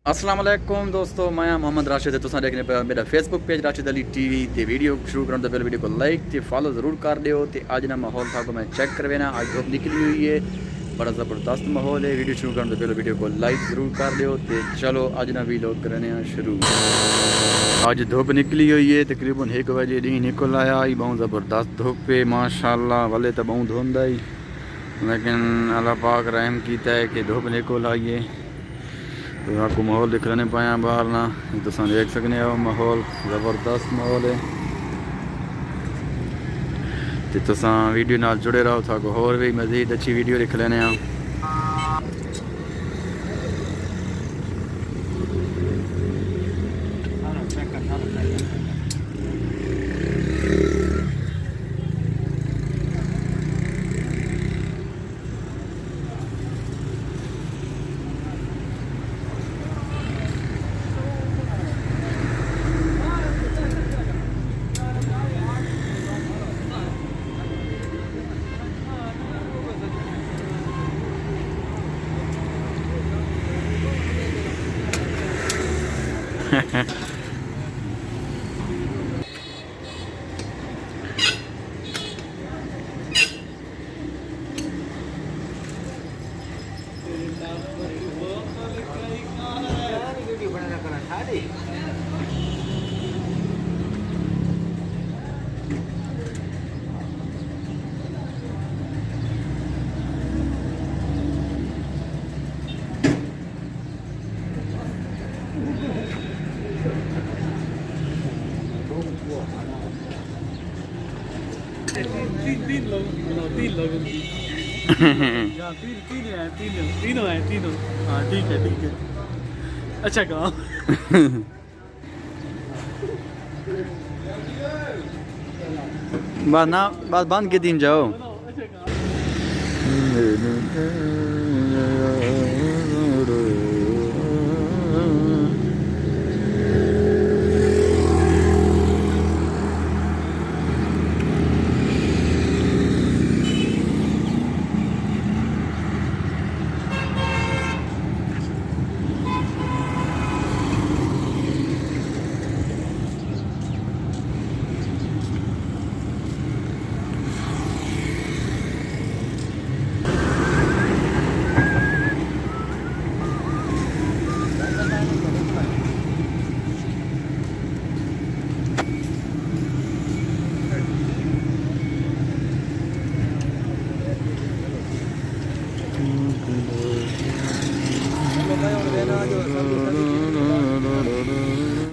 अस्सलाम वालेकुम दोस्तों, मैं मोहम्मद राशिद है। तुम देखने पे मेरा Facebook page Rashid Ali TV ते वीडियो शुरू करने तो पहले वीडियो को लाइक ते फॉलो ज़रूर कर दियो। ते आज ना माहौल था को मैं चेक करवे ना, आज धूप निकली हुई है, बड़ा ज़बरदस्त माहौल है। वीडियो शुरू करने तो पहले वीडियो को लाइक ज़रूर कर दियो। ते चलो आज ना वीलॉग करने शुरू। आज धूप निकली हुई है, तकरीबन 1 बजे डी निकल आया। बहुत ज़बरदस्त धूप है माशाअल्लाह। वाले तो बहुत धुंध आई, लेकिन अल्लाह पाक रहम कीता है कि धूप निकल आई है। तो आपको माहौल दिखाने पाया बाहर ना, तो देख सकने हो माहौल ज़बरदस्त माहौल है। तो तुसा वीडियो नाल जुड़े रहो, था को होर भी मज़ीद अच्छी वीडियो दिख लेने। तीन लोग तीनों है तीनों। हाँ ठीक है। अच्छा कहाँ बस ना, बस बंद के दिन जाओ।